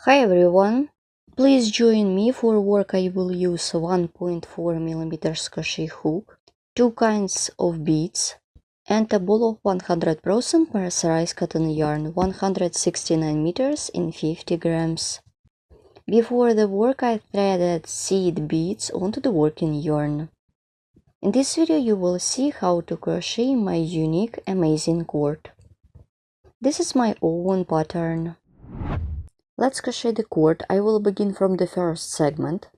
Hi everyone! Please join me for work. I will use 1.4mm crochet hook, two kinds of beads, and a ball of 100% mercerized cotton yarn, 169 meters in 50 grams. Before the work I threaded seed beads onto the working yarn. In this video you will see how to crochet my unique amazing cord. This is my own pattern. Let's crochet the cord. I will begin from the first segment.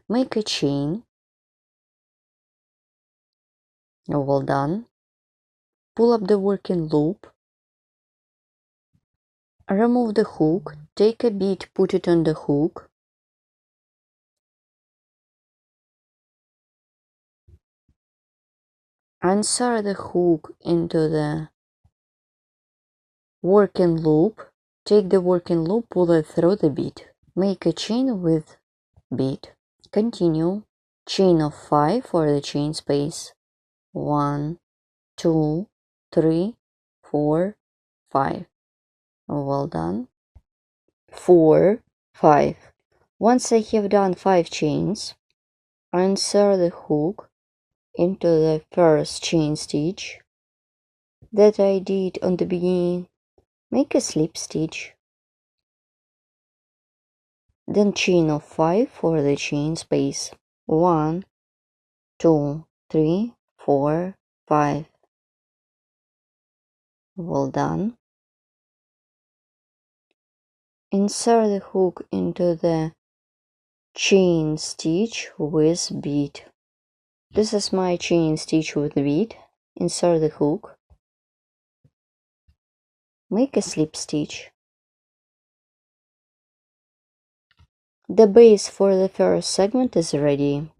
Make a chain. Well done. Pull up the working loop. Remove the hook. Take a bead, put it on the hook. Insert the hook into the working loop. Take the working loop, pull it through the bead. Make a chain with bead. Continue. Chain of 5 for the chain space. 1, 2, 3, 4, 5. Well done. 4, 5. Once I have done 5 chains, insert the hook into the first chain stitch that I did on the beginning. Make a slip stitch. Then chain of 5 for the chain space. 1, 2, 3, 4, 5. Well done. Insert the hook into the chain stitch with bead. This is my chain stitch with bead. Insert the hook. Make a slip stitch. The base for the first segment is ready.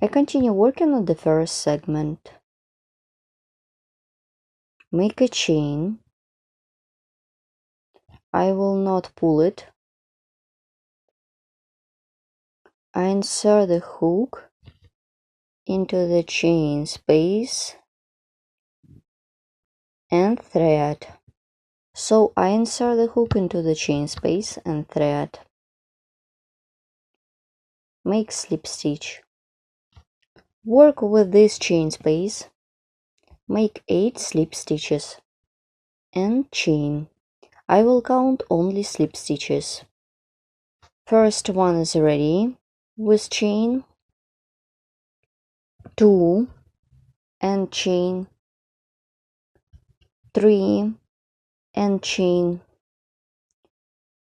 I continue working on the first segment. Make a chain. I will not pull it. I insert the hook into the chain space and thread. So I insert the hook into the chain space and thread. Make slip stitch. Work with this chain space. Make 8 slip stitches and chain. I will count only slip stitches. First one is ready with chain, 2 and chain, 3 and chain,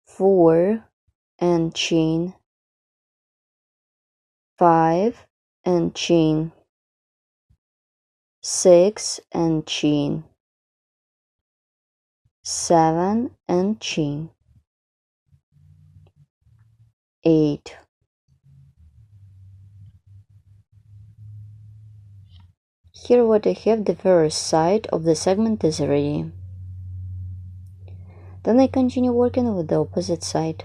4 and chain, 5 and chain, 6 and chain, 7 and chain, 8. Here what I have, the first side of the segment is ready. Then I continue working with the opposite side.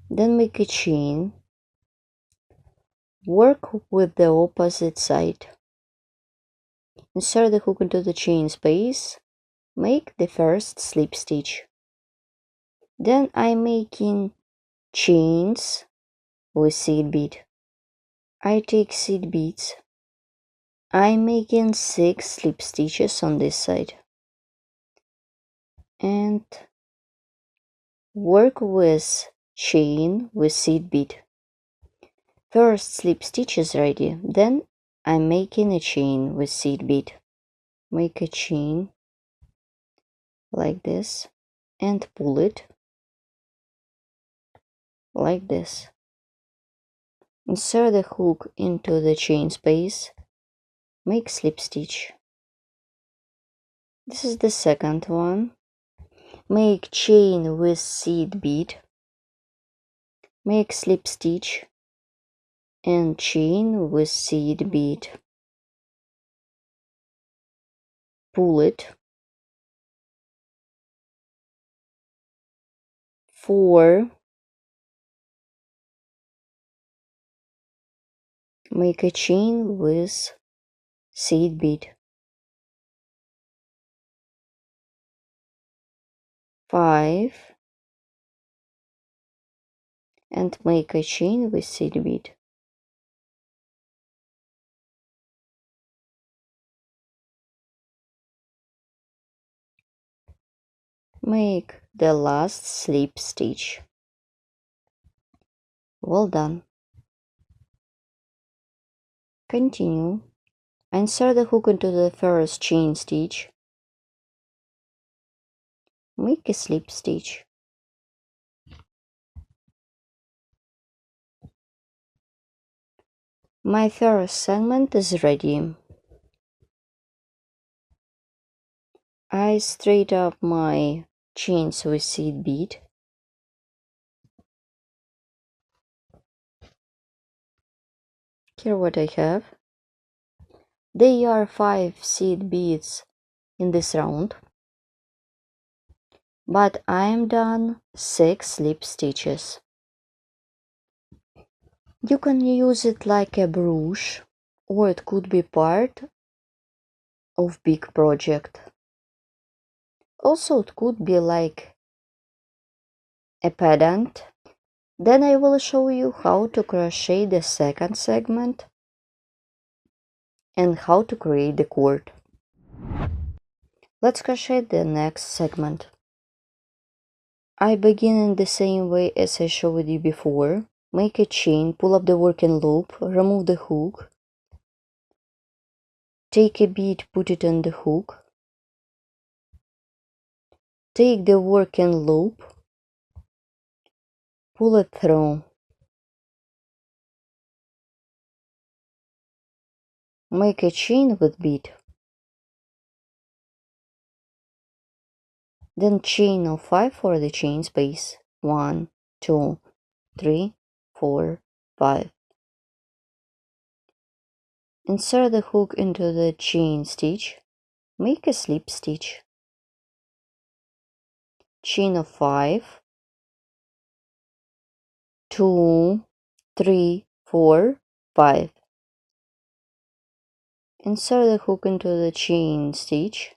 Then make a chain. Work with the opposite side. Insert the hook into the chain space. Make the first slip stitch. Then I'm making chains with seed bead. I take seed beads. I'm making 6 slip stitches on this side. And work with chain with seed bead. First slip stitch is ready. Then I'm making a chain with seed bead. Make a chain like this and pull it like this. Insert the hook into the chain space. Make slip stitch. This is the second one. Make chain with seed bead. Make slip stitch and chain with seed bead. Pull it. 4. Make a chain with seed bead. 5, and make a chain with seed bead. Make the last slip stitch. Well done. Continue. Insert the hook into the first chain stitch. Make a slip stitch. My first segment is ready. I straight up my chains with seed bead. Here what I have. There are 5 seed beads in this round, but I am done 6 slip stitches. You can use it like a brooch, or it could be part of big project. Also, it could be like a pendant. Then I will show you how to crochet the second segment and how to create the cord. Let's crochet the next segment. I begin in the same way as I showed you before. Make a chain, pull up the working loop, remove the hook, take a bead, put it on the hook, take the working loop, pull it through, make a chain with bead, then chain of 5 for the chain space. 1, 2, 3, 4, 5. Insert the hook into the chain stitch, make a slip stitch, chain of 5, 2, 3, 4, 5. Insert the hook into the chain stitch,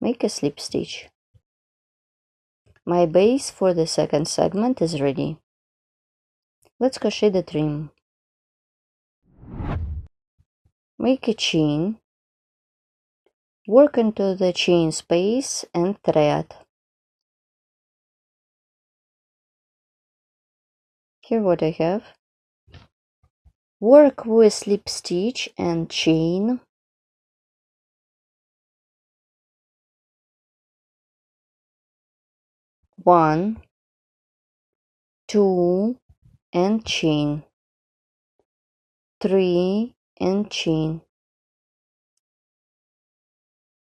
make a slip stitch. My base for the second segment is ready. Let's crochet the trim. Make a chain, work into the chain space and thread. Here what I have. Work with slip stitch and chain. One, 2, and chain. 3 and chain.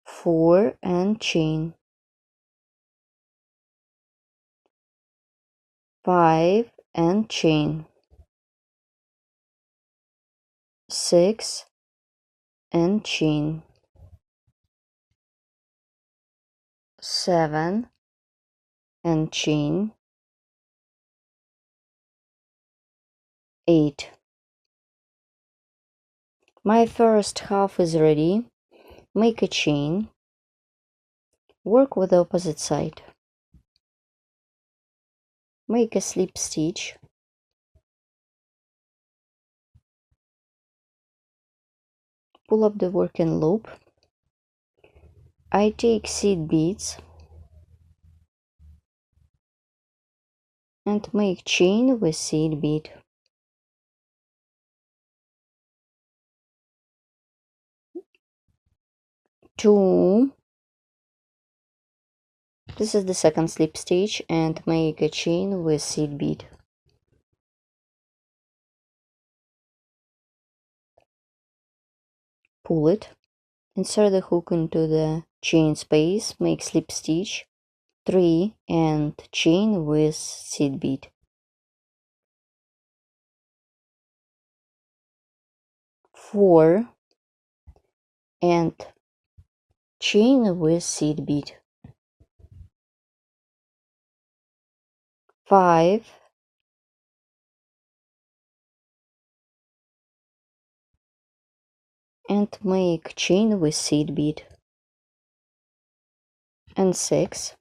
4 and chain. 5 and chain. 6 and chain. 7 and chain. 8. My first half is ready. Make a chain. Work with the opposite side. Make a slip stitch. Pull up the working loop. I take seed beads and make chain with seed bead. 2. This is the second slip stitch, and make a chain with seed bead. Pull it. Insert the hook into the chain space, make slip stitch, 3, and chain with seed bead. 4 and chain with seed bead. 5 and make chain with seed bead. And 6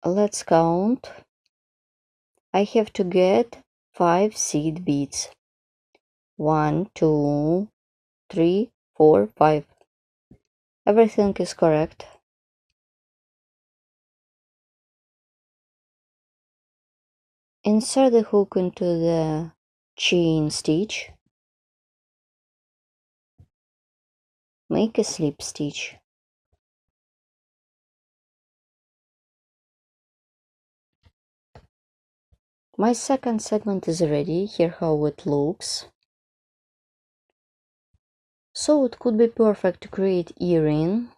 Let's count. I have to get 5 seed beads. 1, 2, 3, 4, 5. Everything is correct. Insert the hook into the chain stitch. Make a slip stitch. My second segment is ready. Here how it looks. So it could be perfect to create earring.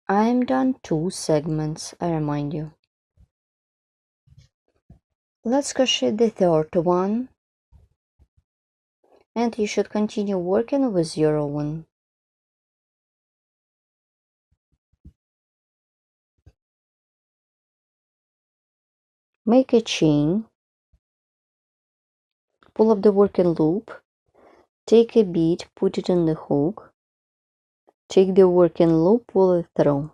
I am done 2 segments, I remind you. Let's crochet the third one. And you should continue working with your own. Make a chain. Pull up the working loop. Take a bead, put it in the hook. Take the working loop, pull it through.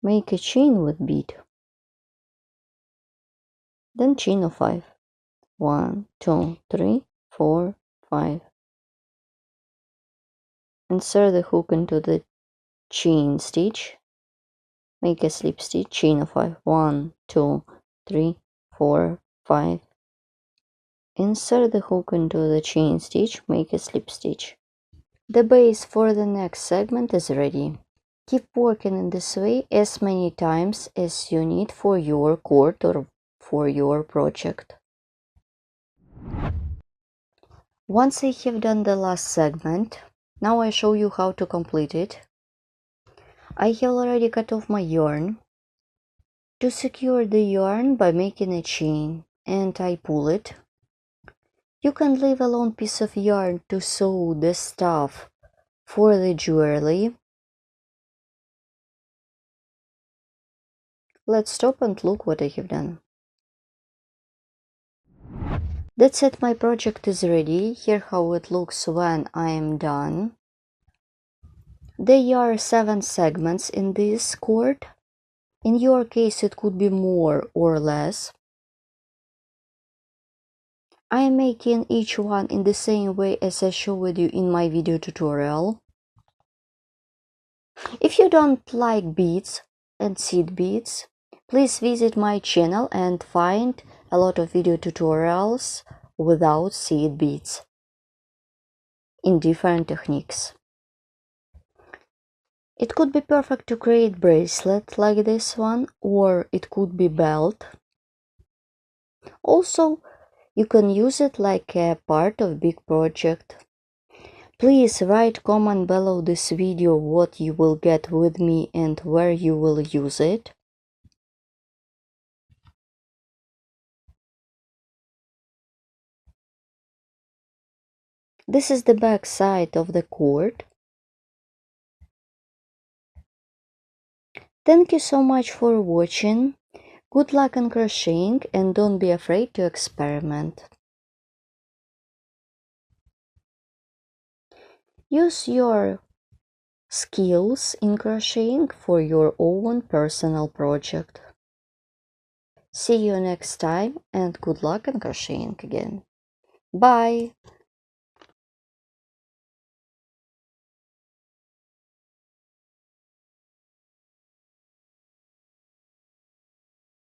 Make a chain with bead. Then chain of 5. 1, 2, 3, 4, 5. Insert the hook into the chain stitch. Make a slip stitch, chain of 5. 1, 2, 3, 4, 5. Insert the hook into the chain stitch, make a slip stitch. The base for the next segment is ready. Keep working in this way as many times as you need for your cord or for your project. Once I have done the last segment, now I show you how to complete it. I have already cut off my yarn. To secure the yarn by making a chain and I pull it. You can leave a long piece of yarn to sew the stuff for the jewelry. Let's stop and look what I have done. That's it, my project is ready. Here how it looks when I am done. There are 7 segments in this cord. In your case it could be more or less. I am making each one in the same way as I showed you in my video tutorial. If you don't like beads and seed beads, please visit my channel and find a lot of video tutorials without seed beads in different techniques. It could be perfect to create bracelet like this one, or it could be belt. Also, you can use it like a part of big project. Please write comment below this video what you will get with me and where you will use it. This is the back side of the cord. Thank you so much for watching. Good luck in crocheting and don't be afraid to experiment. Use your skills in crocheting for your own personal project. See you next time and good luck in crocheting again. Bye!